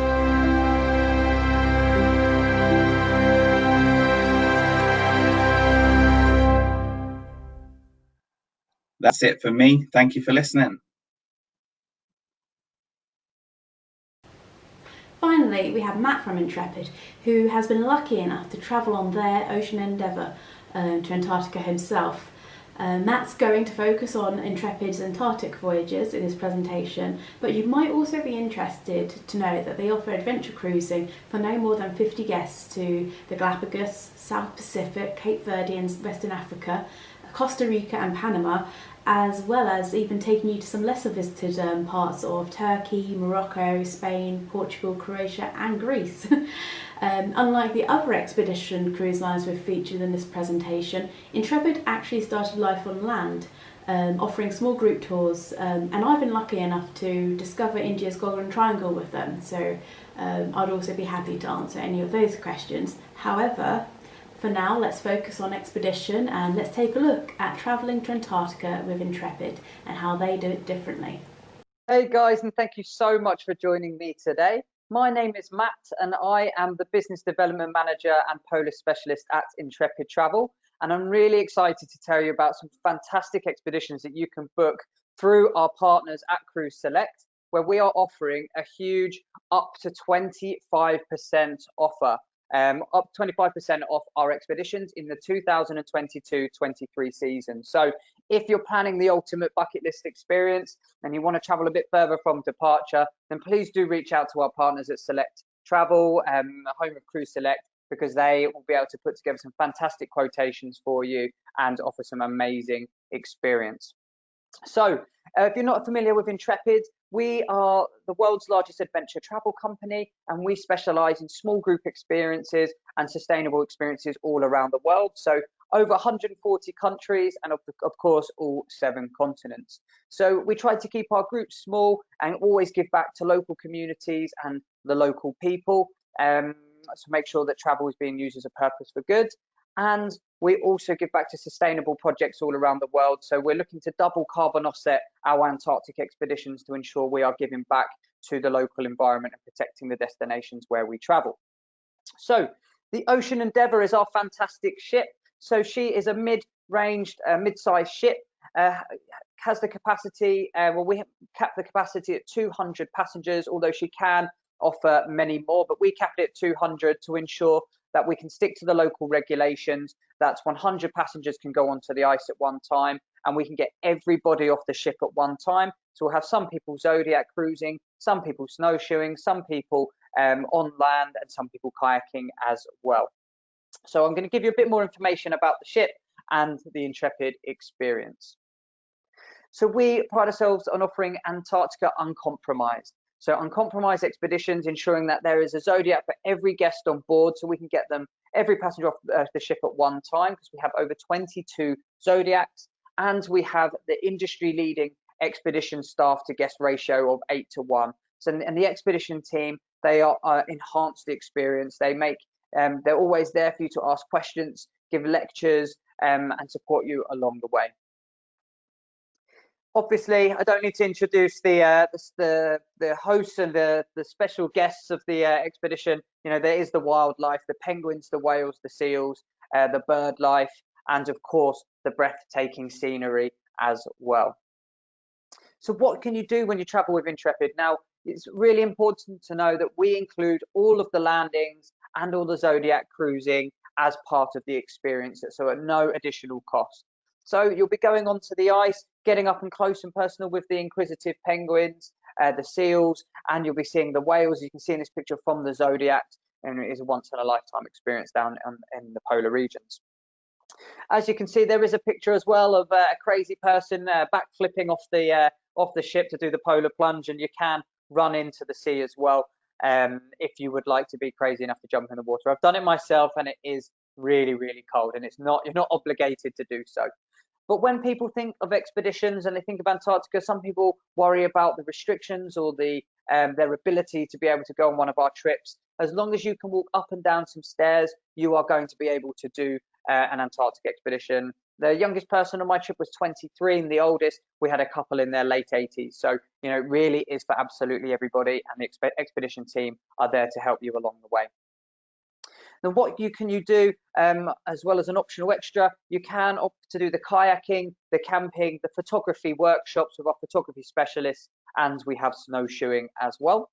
That's it for me. Thank you for listening. finally, we have Matt from Intrepid, who has been lucky enough to travel on their ocean endeavour to Antarctica himself. Matt's going to focus on Intrepid's Antarctic voyages in his presentation, but you might also be interested to know that they offer adventure cruising for no more than 50 guests to the Galapagos, South Pacific, Cape Verde and Western Africa, Costa Rica and Panama, as well as even taking you to some lesser visited parts of Turkey, Morocco, Spain, Portugal, Croatia and Greece. Unlike the other expedition cruise lines we've featured in this presentation, Intrepid actually started life on land, offering small group tours, and I've been lucky enough to discover India's Golden Triangle with them, so I'd also be happy to answer any of those questions. However, for now, let's focus on expedition and let's take a look at travelling to Antarctica with Intrepid and how they do it differently. Hey guys, and thank you so much for joining me today. My name is Matt and I am the Business Development Manager and Polar Specialist at Intrepid Travel. And I'm really excited to tell you about some fantastic expeditions that you can book through our partners at Cruise Select, where we are offering a huge up to 25% offer. Up 25% off our expeditions in the 2022-23 season. So if you're planning the ultimate bucket list experience and you want to travel a bit further from departure, then please do reach out to our partners at Select Travel, home of Cruise Select, because they will be able to put together some fantastic quotations for you and offer some amazing experience. So if you're not familiar with Intrepid, we are the world's largest adventure travel company, and we specialize in small group experiences and sustainable experiences all around the world. So over 140 countries and of course all 7 continents. So we try to keep our groups small and always give back to local communities and the local people, to make sure that travel is being used as a purpose for good. And we also give back to sustainable projects all around the world. So we're looking to double carbon offset our Antarctic expeditions to ensure we are giving back to the local environment and protecting the destinations where we travel. So the Ocean Endeavour is our fantastic ship. So she is a mid-sized ship, has the capacity, we have capped the capacity at 200 passengers, although she can offer many more, but we capped it at 200 to ensure that we can stick to the local regulations. That's 100 passengers can go onto the ice at one time, and we can get everybody off the ship at one time. So we'll have some people Zodiac cruising, some people snowshoeing, some people on land, and some people kayaking as well. So I'm going to give you a bit more information about the ship and the Intrepid experience. So we pride ourselves on offering Antarctica uncompromised. So uncompromised expeditions, ensuring that there is a Zodiac for every guest on board, so we can get them, every passenger off the ship at one time, because we have over 22 Zodiacs, and we have the industry-leading expedition staff to guest ratio of 8 to 1. So, and the expedition team, they are enhance the experience. They make, they're always there for you to ask questions, give lectures, and support you along the way. Obviously, I don't need to introduce the hosts and the special guests of the expedition. You know, there is the wildlife, the penguins, the whales, the seals, the bird life, and of course, the breathtaking scenery as well. So what can you do when you travel with Intrepid? Now, it's really important to know that we include all of the landings and all the Zodiac cruising as part of the experience, so at no additional cost. So you'll be going onto the ice, getting up and close and personal with the inquisitive penguins, the seals, and you'll be seeing the whales. You can see in this picture from the Zodiac, and it is a once-in-a-lifetime experience down in the polar regions. As you can see, there is a picture as well of a crazy person backflipping off the ship to do the polar plunge, and you can run into the sea as well if you would like to be crazy enough to jump in the water. I've done it myself, and it is really, really cold, and you're not obligated to do so. But when people think of expeditions and they think of Antarctica, some people worry about the restrictions or their ability to be able to go on one of our trips. As long as you can walk up and down some stairs, you are going to be able to do an Antarctic expedition. The youngest person on my trip was 23, and the oldest, we had a couple in their late 80s. So, you know, it really is for absolutely everybody, and the expedition team are there to help you along the way. Now, what can you do as well as an optional extra? You can opt to do the kayaking, the camping, the photography workshops with our photography specialists, and we have snowshoeing as well.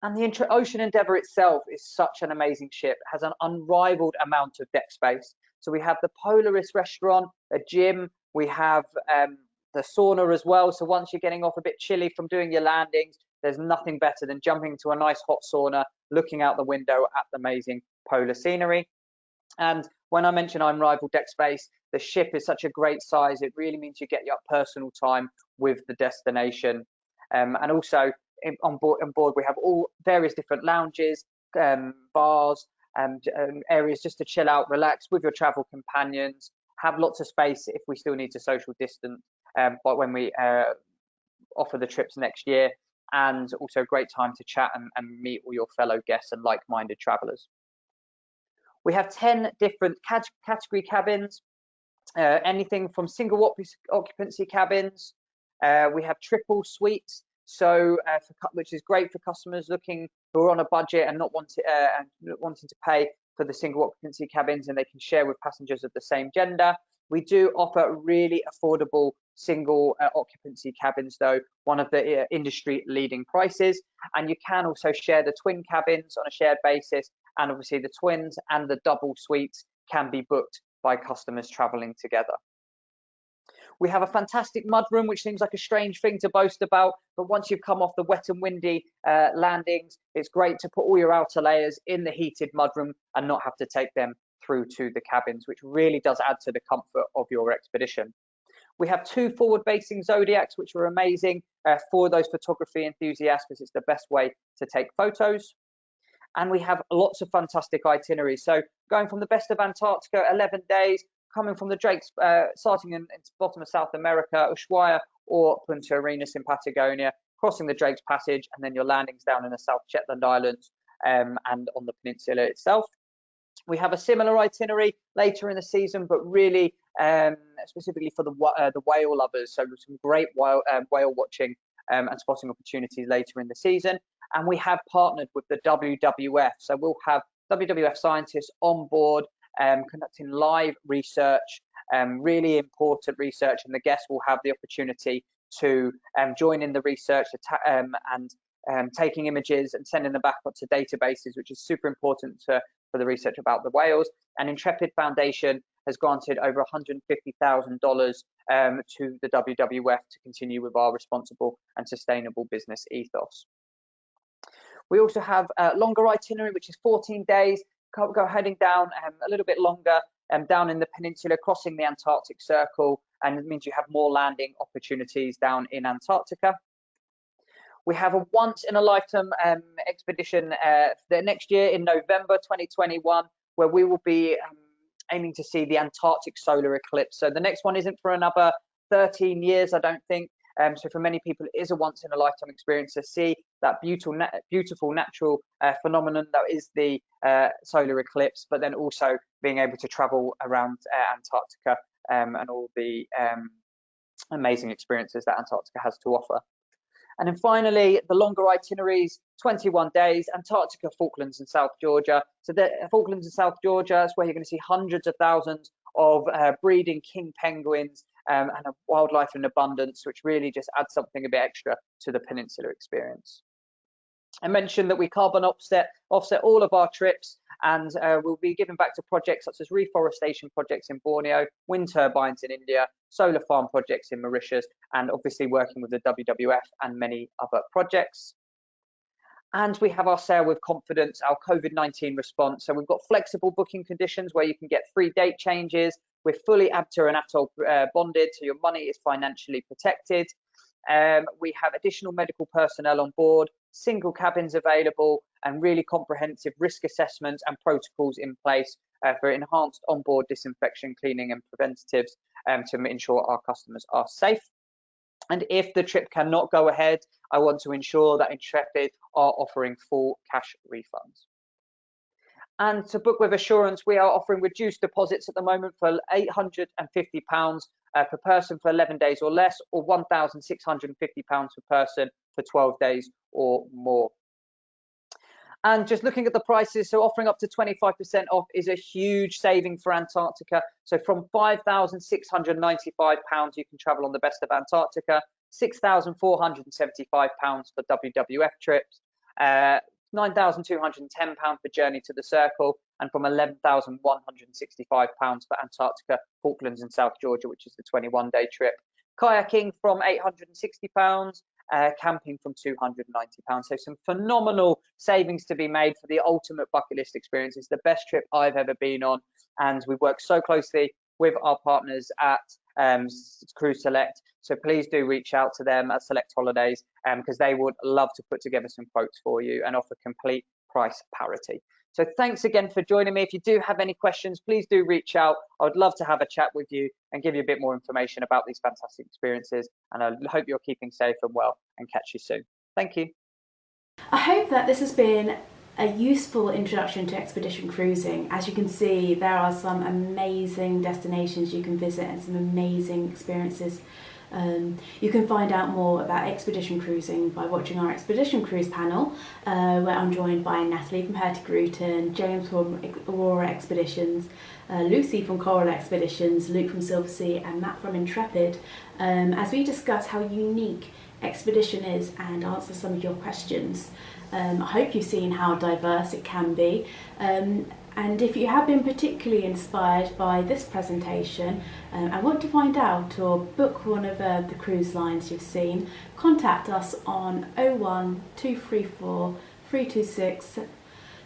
And the Ocean Endeavour itself is such an amazing ship. It has an unrivaled amount of deck space. So we have the Polaris restaurant, a gym, we have the sauna as well. So once you're getting off a bit chilly from doing your landings, there's nothing better than jumping into a nice hot sauna, looking out the window at the amazing polar scenery. And when I mention unrivaled deck space, the ship is such a great size. It really means you get your personal time with the destination. And also on board, we have all various different lounges, bars, and areas just to chill out, relax with your travel companions, have lots of space if we still need to social distance, but when we offer the trips next year, and also a great time to chat and meet all your fellow guests and like-minded travelers. We have 10 different category cabins, anything from single occupancy cabins. We have triple suites, so which is great for customers looking who are on a budget and not wanting to pay for the single occupancy cabins, and they can share with passengers of the same gender. We do offer really affordable single occupancy cabins, though, one of the industry leading prices. And you can also share the twin cabins on a shared basis, and obviously the twins and the double suites can be booked by customers traveling together. We have a fantastic mudroom, which seems like a strange thing to boast about, but once you've come off the wet and windy landings, it's great to put all your outer layers in the heated mudroom and not have to take them through to the cabins, which really does add to the comfort of your expedition. We have 2 forward-facing Zodiacs, which are amazing for those photography enthusiasts, because it's the best way to take photos. And we have lots of fantastic itineraries. So going from the best of Antarctica, 11 days, coming from the Drake's, starting in bottom of South America, Ushuaia or Punta Arenas in Patagonia, crossing the Drake's Passage, and then your landings down in the South Shetland Islands and on the peninsula itself. We have a similar itinerary later in the season, but really specifically for the whale lovers. So some great whale watching and spotting opportunities later in the season. And we have partnered with the WWF. So we'll have WWF scientists on board conducting live research, really important research, and the guests will have the opportunity to join in the research and taking images and sending them back up to databases, which is super important for the research about the whales. And Intrepid Foundation has granted over $150,000 to the WWF to continue with our responsible and sustainable business ethos. We also have a longer itinerary, which is 14 days, heading down a little bit longer, down in the peninsula, crossing the Antarctic Circle, and it means you have more landing opportunities down in Antarctica. We have a once-in-a-lifetime expedition the next year in November 2021, where we will be aiming to see the Antarctic solar eclipse. So the next one isn't for another 13 years, I don't think. So for many people, it is a once-in-a-lifetime experience to see that beautiful natural phenomenon that is the solar eclipse, but then also being able to travel around Antarctica and all the amazing experiences that Antarctica has to offer. And then finally, the longer itineraries, 21 days, Antarctica, Falklands and South Georgia. So the Falklands and South Georgia is where you're going to see hundreds of thousands of breeding king penguins and a wildlife in abundance, which really just adds something a bit extra to the peninsula experience. I mentioned that we carbon offset all of our trips, and we'll be giving back to projects such as reforestation projects in Borneo, wind turbines in India, solar farm projects in Mauritius, and obviously working with the WWF and many other projects. And we have our Sail with Confidence, our COVID-19 response. So we've got flexible booking conditions where you can get free date changes. We're fully ABTA and ATOL bonded, so your money is financially protected. We have additional medical personnel on board, single cabins available, and really comprehensive risk assessments and protocols in place for enhanced onboard disinfection, cleaning and preventatives to ensure our customers are safe. And if the trip cannot go ahead, I want to ensure that Intrepid are offering full cash refunds. And to book with assurance, we are offering reduced deposits at the moment for £850 per person for 11 days or less, or £1,650 per person for 12 days or more. And just looking at the prices, so offering up to 25% off is a huge saving for Antarctica. So from £5,695, you can travel on the best of Antarctica, £6,475 for WWF trips, £9,210 for Journey to the Circle, and from £11,165 for Antarctica, Falklands and South Georgia, which is the 21-day trip. Kayaking from £860, camping from £290. So some phenomenal savings to be made for the ultimate bucket list experience. It's the best trip I've ever been on, and we work so closely with our partners at Cruise Select. So please do reach out to them at Select Holidays, because they would love to put together some quotes for you and offer complete price parity. So thanks again for joining me. If you do have any questions, please do reach out. I would love to have a chat with you and give you a bit more information about these fantastic experiences. And I hope you're keeping safe and well, and catch you soon. Thank you. I hope that this has been a useful introduction to expedition cruising. As you can see, there are some amazing destinations you can visit and some amazing experiences. You can find out more about expedition cruising by watching our expedition cruise panel, where I'm joined by Natalie from Hurtigruten, James from Aurora Expeditions, Lucy from Coral Expeditions, Luke from Silversea and Matt from Intrepid, as we discuss how unique expedition is and answer some of your questions. I hope you've seen how diverse it can be. And if you have been particularly inspired by this presentation and want to find out or book one of the cruise lines you've seen, contact us on 01234 326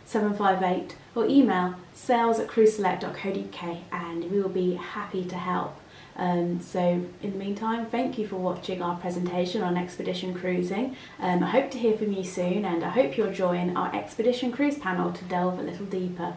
758 or email sales@cruiseselect.co.uk and we will be happy to help. So in the meantime, thank you for watching our presentation on expedition cruising. I hope to hear from you soon, and I hope you'll join our expedition cruise panel to delve a little deeper.